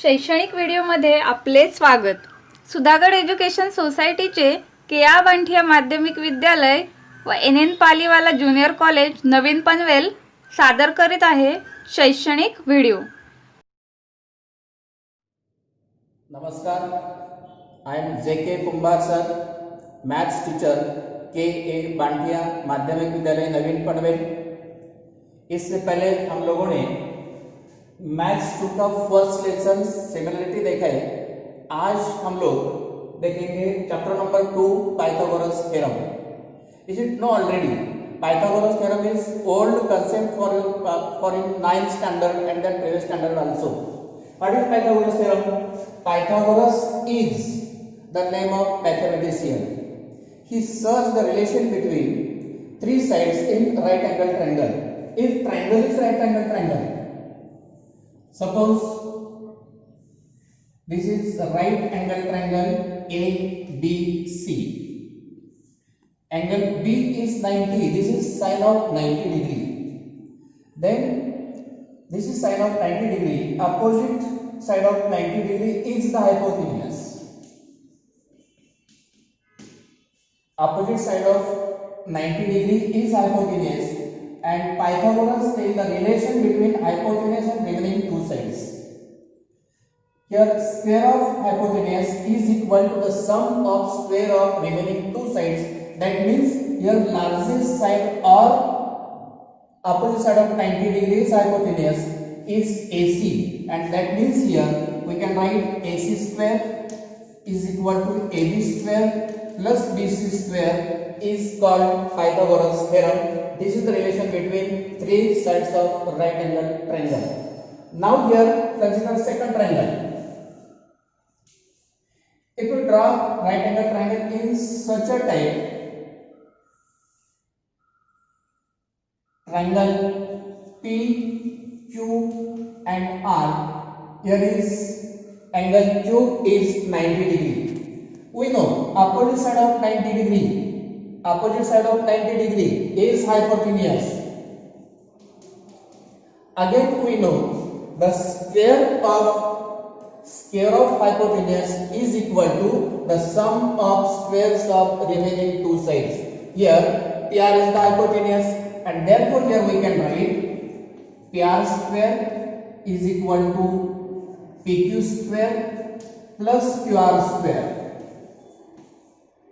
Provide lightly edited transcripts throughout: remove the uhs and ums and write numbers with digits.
शैक्षणिक व्हिडिओमध्ये आपले स्वागत। सुधागड एज्युकेशन सोसायटीचे केआ बांठिया माध्यमिक विद्यालय व एन पालीवाला ज्युनियर कॉलेज नवीन पनवेल सादर करीत आहे शैक्षणिक व्हिडिओ। नमस्कार, I am JK Kumbhar sir, maths teacher के बांठिया माध्यमिक विद्यालय नवीन पनवेल। इससे पहले हम लोगों ने मैथ्स 2 का फर्स्ट लेसन सिमिलरिटी देखा है। आज हम लोग देखेंगे chapter number 2 Pythagoras theorem. Is it know already Pythagoras theorem is old concept for in 9th standard and then previous standard also. What is Pythagoras theorem? Pythagoras is the name of mathematician. He searched the relation between three sides in right angle triangle. If triangle is right angle triangle, suppose this is the right angle triangle ABC. Angle B is 90. This is sine of 90 degree. Then this is sine of 90 degree. Opposite side of 90 degree is the hypotenuse. Opposite side of 90 degree is hypotenuse, and Pythagoras tells the relation between hypotenuse and remaining two sides. Here square of hypotenuse is equal to the sum of square of remaining two sides. That means here largest side or opposite side of 90 degrees hypotenuse is AC, and that means here we can write AC square is equal to AB square plus BC square is called Pythagoras theorem. This is the relation between three sides of right angle triangle. Now here consider second triangle. If we draw right angle triangle in such a type, triangle P, Q and R, here is angle Q is 90 degree. We know opposite side of 90 degree, opposite side of 90 degree is hypotenuse. Again we know the square of hypotenuse is equal to the sum of squares of remaining two sides. Here PR is the hypotenuse, and therefore here we can write PR square is equal to PQ square plus QR square.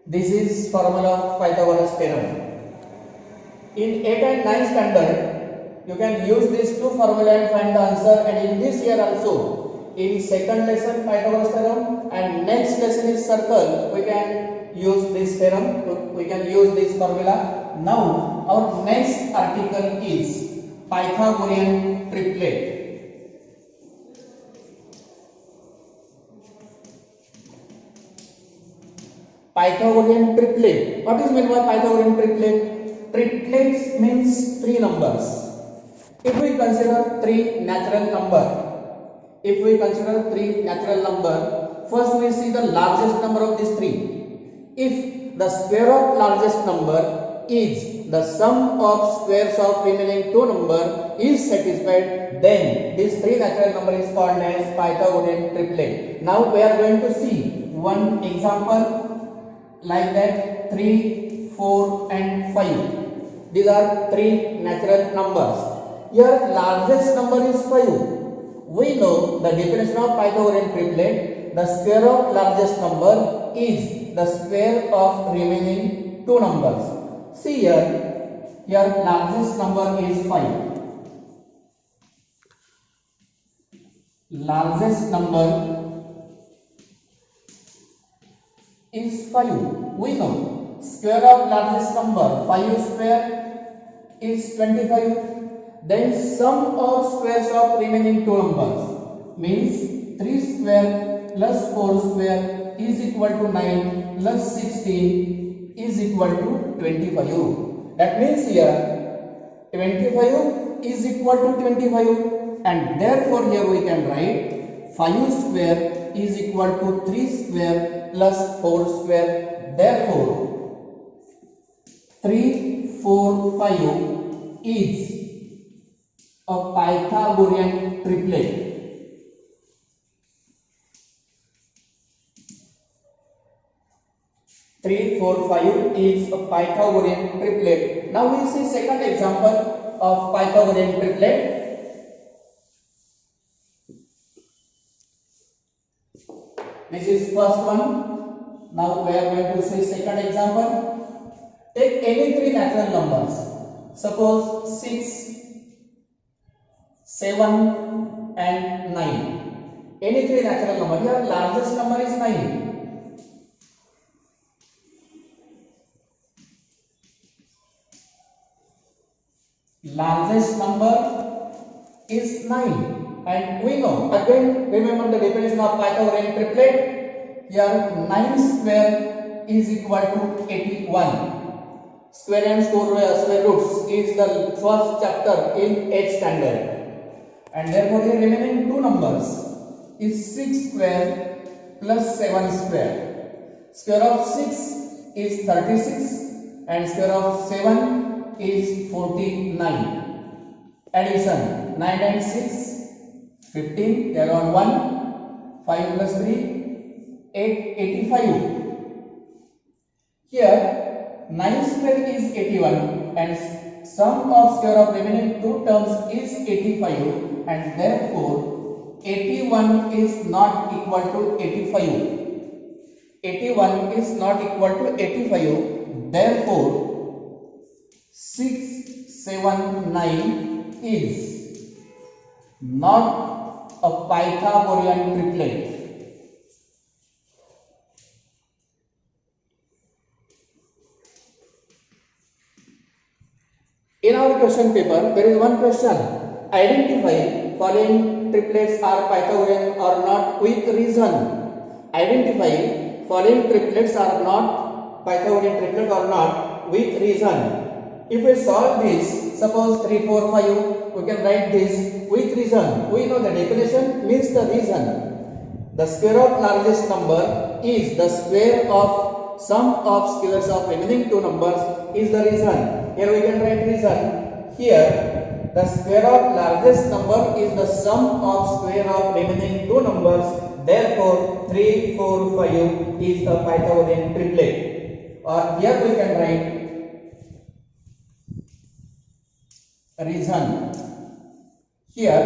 This is formula of Pythagoras theorem. In 8th and 9th standard, you can use these two formula and find the answer. And in this year also, in second lesson Pythagoras theorem and next lesson is circle, we can use this theorem. We can use this formula. Now our next article is Pythagorean triplet. Pythagorean triplet. What is meant by Pythagorean triplet? Triplets means three numbers. If we consider three natural number, first we see the largest number of these three. If the square of largest number is the sum of squares of remaining two number is satisfied, then this three natural number is called as Pythagorean triplet. Now we are going to see one example. Like that, 3, 4 and 5. These are three natural numbers. Here largest number is 5. We know the definition of Pythagorean triplet. The square of largest number is the square of remaining two numbers. See here largest number is 5. Largest number is 5. We know square of largest number 5 square is 25. Then sum of squares of remaining two numbers means 3 square plus 4 square is equal to 9 plus 16 is equal to 25. That means here 25 is equal to 25, and therefore here we can write 5 square is equal to 3 square plus 4 square. Therefore 3, 4, 5 is a Pythagorean triplet. 3, 4, 5 is a Pythagorean triplet. Now we see second example of Pythagorean triplet. This is first one. Now we are going to see second example. Take any three natural numbers. Suppose 6, 7 and 9. Any three natural number. Here largest number is 9. Largest number is 9, and we know, again remember the definition of Pythagorean triplet. Here 9 square is equal to 81. Square and square roots is the first chapter in 8th standard, and therefore the remaining two numbers is 6 square plus 7 square. Square of 6 is 36 and square of 7 is 49. Addition 9 and 6 15, there on 1, 5 plus 3 8, 85. Here 9 square is 81 and sum of square of remaining two terms is 85, and therefore 81 is not equal to 85. 81 is not equal to 85, therefore 6, 7, 9 is not a Pythagorean triplet. In our question paper, there is one question. Identify following triplets are Pythagorean or not with reason. Identify following triplets are not Pythagorean triplet or not with reason. If we solve this, suppose 3, 4, 5, we can write this with reason. We know the definition means the reason. The square of largest number is the square of sum of squares of remaining two numbers is the reason. Here we can write reason. Here the square of largest number is the sum of square of remaining two numbers. Therefore 3, 4, 5 is a Pythagorean triplet. Or here we can write reason. Here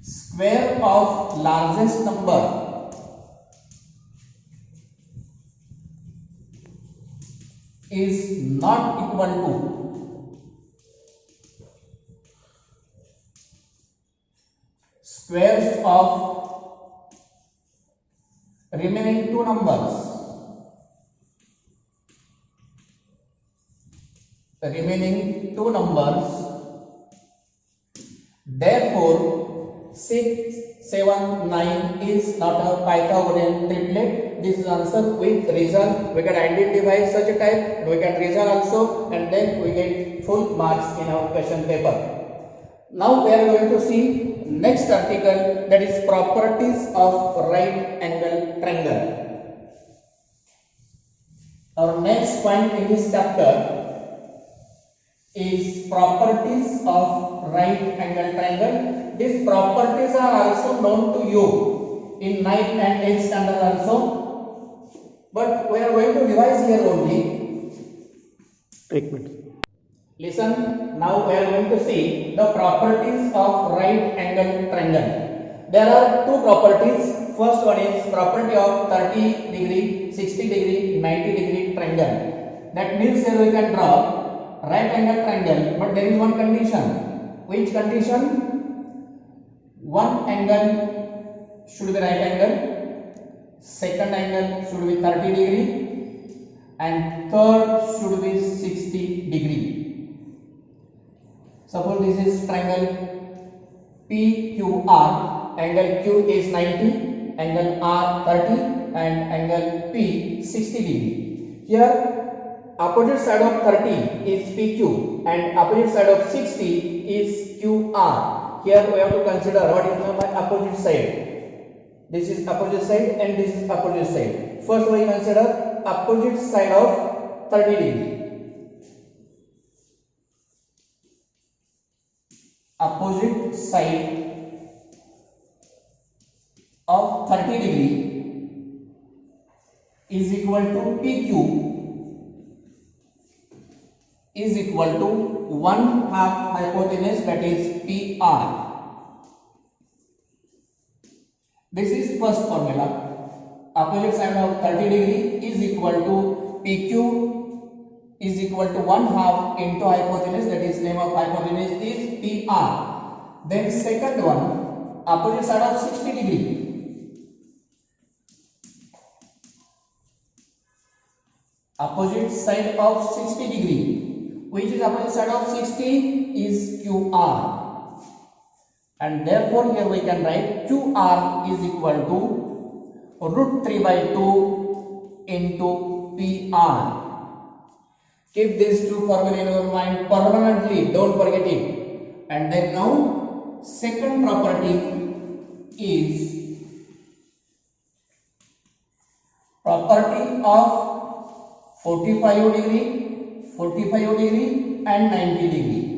square of largest number is not equal to squares of remaining two numbers. Remaining two numbers. Therefore 6, 7, 9 is not a Pythagorean triplet. This is answer with reason. We can identify such a type and we can reason also, and then we get full marks in our question paper. Now we are going to see next article, that is properties of right angle triangle. Our next point in this chapter is properties of right angle triangle. These properties are also known to you in 9th and 8th standard also, but we are going to revise here only. Listen, now we are going to see the properties of right angle triangle. There are two properties. First one is property of 30 degree, 60 degree, 90 degree triangle. That means here we can draw right angle triangle, but there is one condition. Which condition? One angle should be right angle, second angle should be 30 degree, and third should be 60 degree. Suppose this is triangle PQR. Angle Q is 90, angle R 30, and angle P 60 degree. Here opposite side of 30 is PQ and opposite side of 60 is QR. Here we have to consider what is my opposite side. This is opposite side and this is opposite side. First we consider opposite side of 30 degree. Opposite side of 30 degree is equal to PQ is equal to 1/2 hypotenuse, that is PR. This is first formula. Opposite side of 30 degree is equal to PQ is equal to 1/2 into hypotenuse, that is name of hypotenuse is PR. Then second one, opposite side of 60 degree. Opposite side of 60 degree. Which is opposite side of 60 is QR. And therefore here we can write QR is equal to √3/2 into PR. Keep these two formula in your mind permanently, don't forget it. And then now second property is property of 45 degree and 90 degree.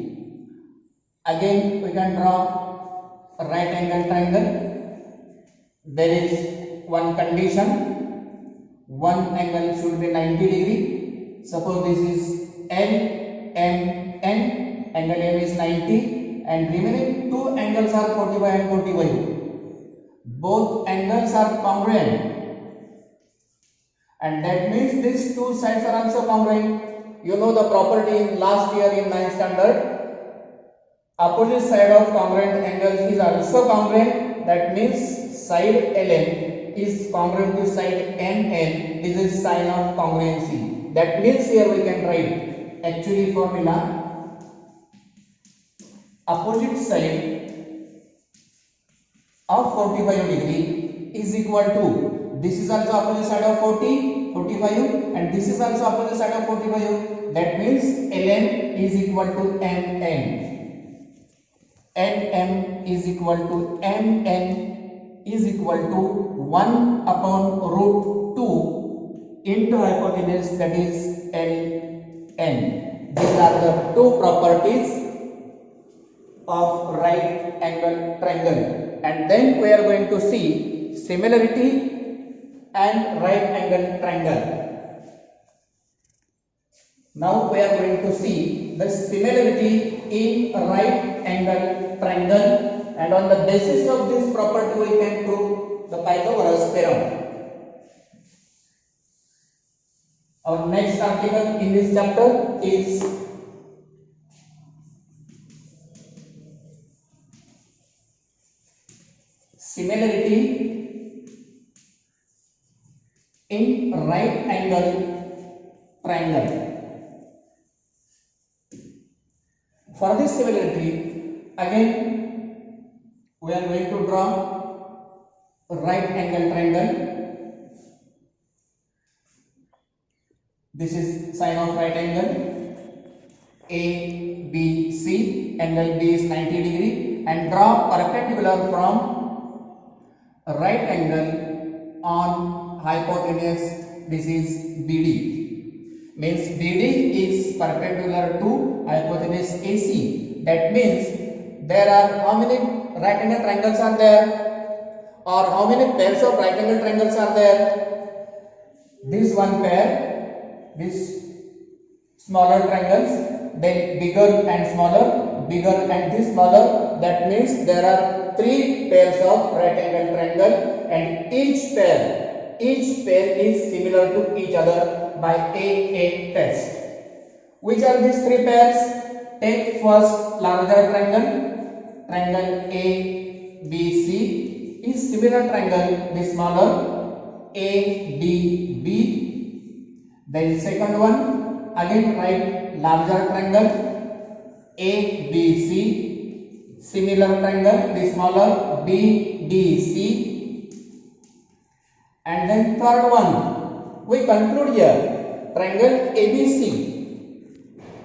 Again we can draw a right angle triangle. There is one condition, one angle should be 90 degree. Suppose this is L, M, N, angle M is 90 and remaining two angles are 45 and 45. Both angles are congruent and that means these two sides are also congruent. You know the property in last year in 9th standard. Opposite side of congruent angles is also congruent. That means side LM is congruent to side MN. This is sign of congruency. That means here we can write actually formula opposite side of 45 degree is equal to, this is also opposite side of 45 and this is also opposite side of 45. That means LM is equal to MN. LM is equal to MN is equal to 1/√2 into hypotenuse, that is LN. These are the two properties of right angle triangle. And then we are going to see similarity and right angle triangle. Now we are going to see the similarity in right angle triangle, and on the basis of this property we can prove the Pythagoras theorem. Our next article in this chapter is similarity in right angle triangle. For this similarity, again we are going to draw a right angle triangle. This is sign of right angle. ABC, angle B is 90 degree, and draw perpendicular from right angle on hypotenuse. This is BD. Means BD is perpendicular to hypotenuse AC. That means there are how many right angle triangles are there, or how many pairs of right angle triangles are there? This one pair, this smaller triangles, then bigger and smaller, bigger and this smaller. That means there are three pairs of right angle triangle, and each pair is similar to each other by AA test. Which are these three pairs? Take first larger triangle, triangle ABC is similar triangle, the smaller ADB. Then second one, again write larger triangle ABC, similar triangle, the smaller BDC. And then third one, we conclude here, triangle ABC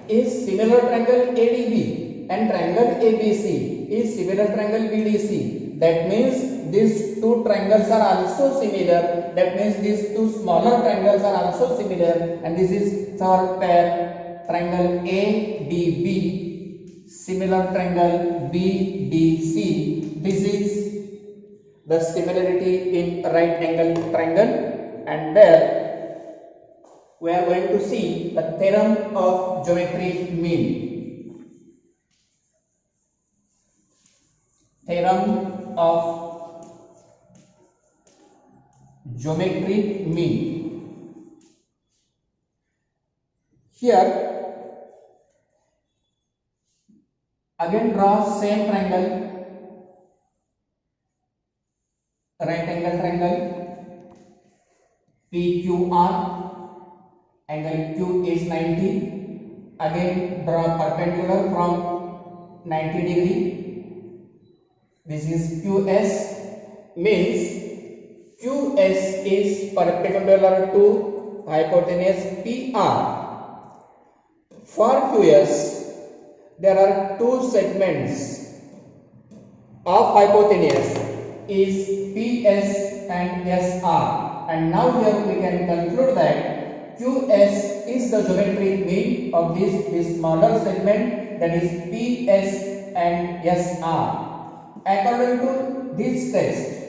is similar triangle ADB and triangle ABC is similar triangle BDC. That means these two triangles are also similar. That means these two smaller triangles are also similar, and this is third pair, triangle ADB, similar triangle BDC. This is the similarity in right angle triangle, and there we are going to see the theorem of geometric mean. Theorem of geometric mean. Here again draw same triangle, right angle triangle, PQR, angle Q is 90. Again draw perpendicular from 90 degree. This is QS, means QS is perpendicular to hypotenuse PR. For QS, there are two segments of hypotenuse is PS and SR, and now here we can conclude that QS is the geometric mean of this smaller segment, that is PS and SR. According to this test,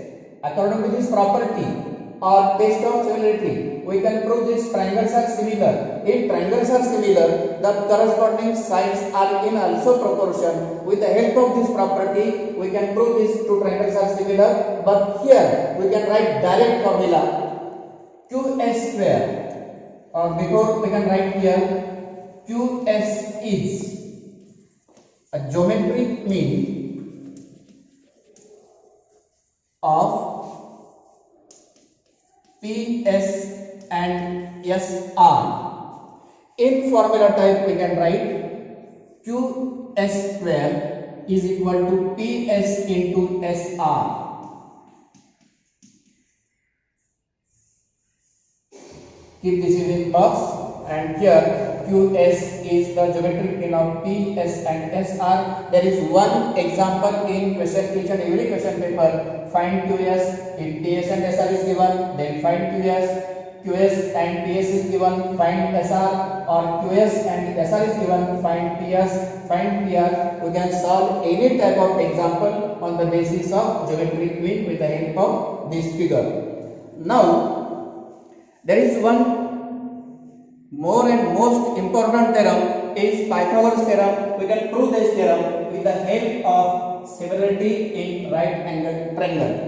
according to this property or test of similarity, we can prove these triangles are similar. If triangles are similar, the corresponding sides are in also proportion. With the help of this property, we can prove these two triangles are similar. But here we can write direct formula QS square, or before we can write here QS is a geometric mean of PS and SR. In formula type we can write QS square is equal to PS into SR. Keep this in box, and here QS is the geometric mean of PS and SR. There is one example in question, each and every question paper. Find QS. If PS and SR is given, then find QS. QS and PS is given, find SR. Or QS and SR is given, find PS, find PR. We can solve any type of example on the basis of geometric mean with the help of this figure. Now, there is one more and most important theorem is Pythagoras theorem. We can prove this theorem with the help of similarity in right angle triangle.